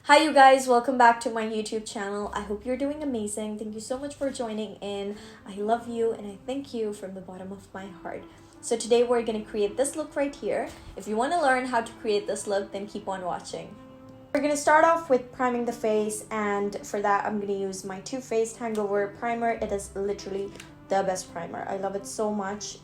Hi you guys, welcome back to my YouTube channel. I hope you're doing amazing. Thank you so much for joining in. I love you and I thank you from the bottom of my heart. So today we're going to create this look right here. If you want to learn how to create this look, then keep on watching. We're going to start off with priming the face, and for that I'm going to use my Too Faced Hangover primer. It is literally the best primer. I love it so much.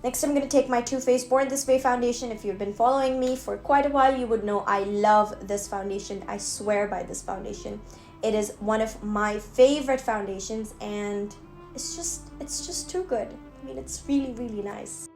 Next, I'm going to take my Too Faced Born This Way foundation. If you've been following me for quite a while, you would know I love this foundation. I swear by this foundation. It is one of my favorite foundations, and it's just too good. I mean, it's really, really nice.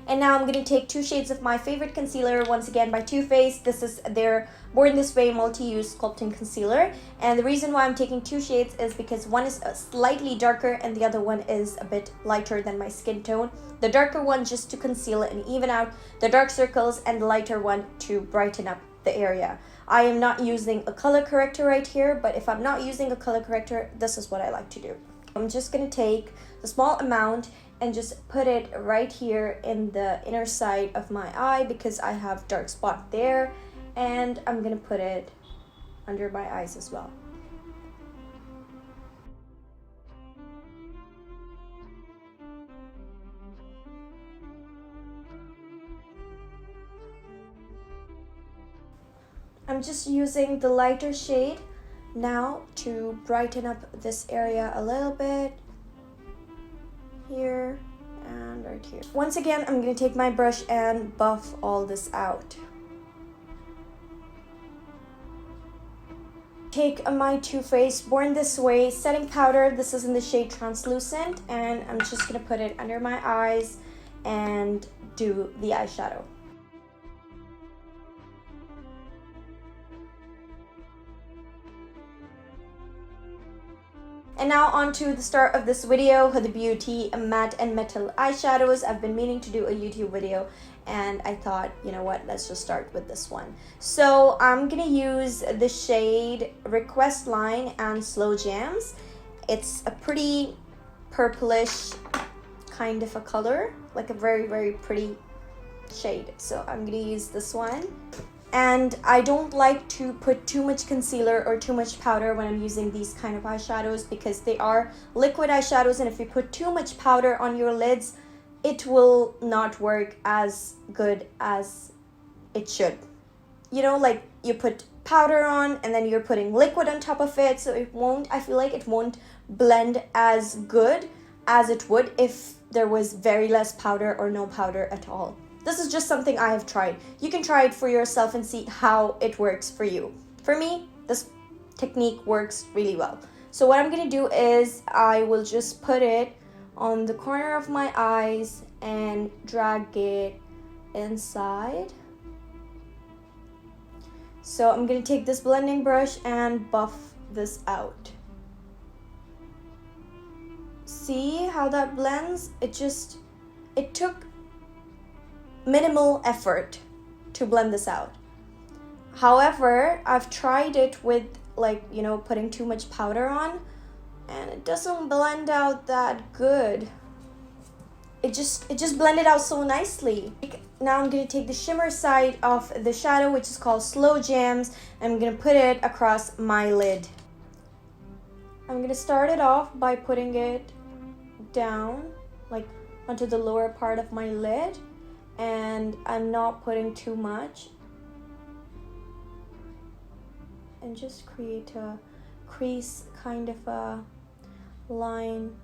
And now I'm going to take two shades of my favorite concealer, once again by Too Faced. This is their Born This Way Multi-Use Sculpting Concealer. And the reason why I'm taking two shades is because one is slightly darker and the other one is a bit lighter than my skin tone. The darker one just to conceal and even out the dark circles, and the lighter one to brighten up the area. I am not using a color corrector right here, but if I'm not using a color corrector, this is what I like to do. I'm just going to take the small amount and just put it right here in the inner side of my eye because I have dark spot there, and I'm gonna put it under my eyes as well. I'm just using the lighter shade now to brighten up this area a little bit. Here and right here. Once again, I'm going to take my brush and buff all this out. Take my Too Faced Born This Way setting powder. This is in the shade Translucent, and I'm just going to put it under my eyes and do the eyeshadow. And now on to the start of this video, Hudabeauty Matte and Metal Eyeshadows. I've been meaning to do a YouTube video, and I thought, you know what, let's just start with this one. So I'm going to use the shade Request Line and Slow Jams. It's a pretty purplish kind of a color, like a very, very pretty shade. So I'm going to use this one. And I don't like to put too much concealer or too much powder when I'm using these kind of eyeshadows because they are liquid eyeshadows, and if you put too much powder on your lids, it will not work as good as it should. You know, like you put powder on and then you're putting liquid on top of it, so I feel like it won't blend as good as it would if there was very less powder or no powder at all. This is just something I have tried. You can try it for yourself and see how it works for you. For me, this technique works really well. So what I'm going to do is I will just put it on the corner of my eyes and drag it inside. So I'm going to take this blending brush and buff this out. See how that blends? It took minimal effort to blend this out. However, I've tried it with, like, you know, putting too much powder on, and it doesn't blend out that good. It just blended out so nicely. Now I'm going to take the shimmer side of the shadow, which is called Slow Jams, and I'm going to put it across my lid. I'm going to start it off by putting it down, like onto the lower part of my lid. And I'm not putting too much, and just create a crease, kind of a line,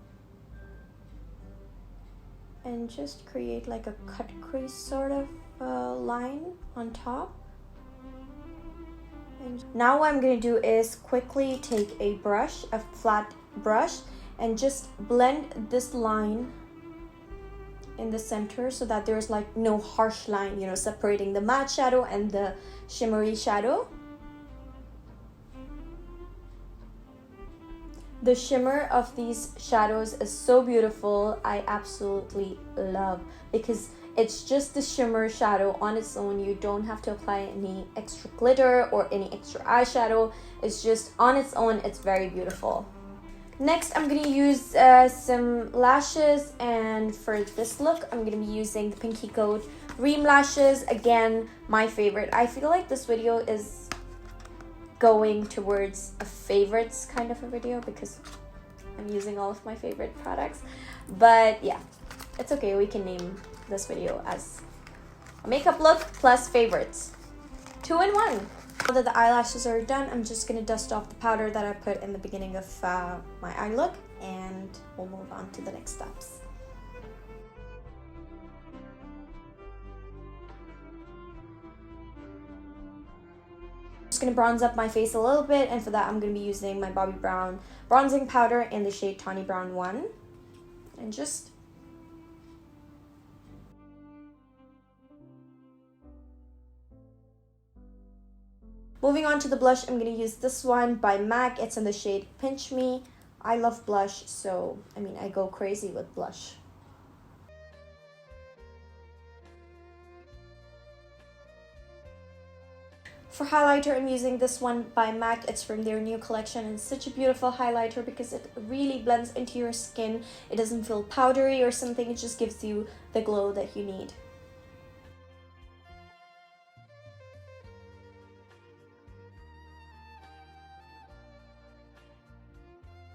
and just create like a cut crease sort of line on top. And now what I'm going to do is quickly take a brush, a flat brush, and just blend this line in the center so that there's like no harsh line, you know, separating the matte shadow and the shimmery shadow. The shimmer of these shadows is so beautiful. I absolutely love, because it's just the shimmer shadow on its own. You don't have to apply any extra glitter or any extra eyeshadow. It's just on its own. It's very beautiful. Next, I'm gonna use some lashes, and for this look, I'm gonna be using the Pinky Coat Reem lashes. Again, my favorite. I feel like this video is going towards a favorites kind of a video because I'm using all of my favorite products. But yeah, it's okay. We can name this video as a makeup look plus favorites. 2 in 1. Now that the eyelashes are done, I'm just going to dust off the powder that I put in the beginning of my eye look, and we'll move on to the next steps. I'm just going to bronze up my face a little bit, and for that I'm going to be using my Bobbi Brown bronzing powder in the shade Tawny Brown 1. And just moving on to the blush, I'm going to use this one by MAC. It's in the shade Pinch Me. I love blush, so I mean, I go crazy with blush. For highlighter, I'm using this one by MAC. It's from their new collection, and it's such a beautiful highlighter because it really blends into your skin. It doesn't feel powdery or something. It just gives you the glow that you need.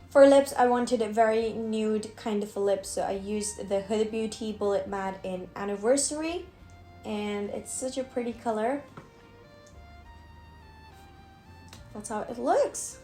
For lips, I wanted a very nude kind of a lip, so I used the Huda Beauty Bullet Matte in Anniversary, and it's such a pretty color. That's how it looks.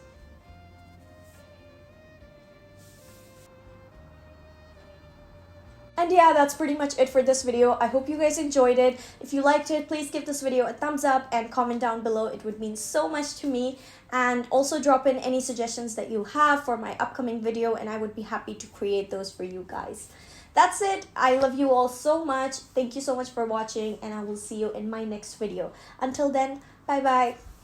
And yeah, that's pretty much it for this video. I hope you guys enjoyed it. If you liked it, please give this video a thumbs up and comment down below. It would mean so much to me. And also drop in any suggestions that you have for my upcoming video, and I would be happy to create those for you guys. That's it. I love you all so much. Thank you so much for watching, and I will see you in my next video. Until then, bye bye.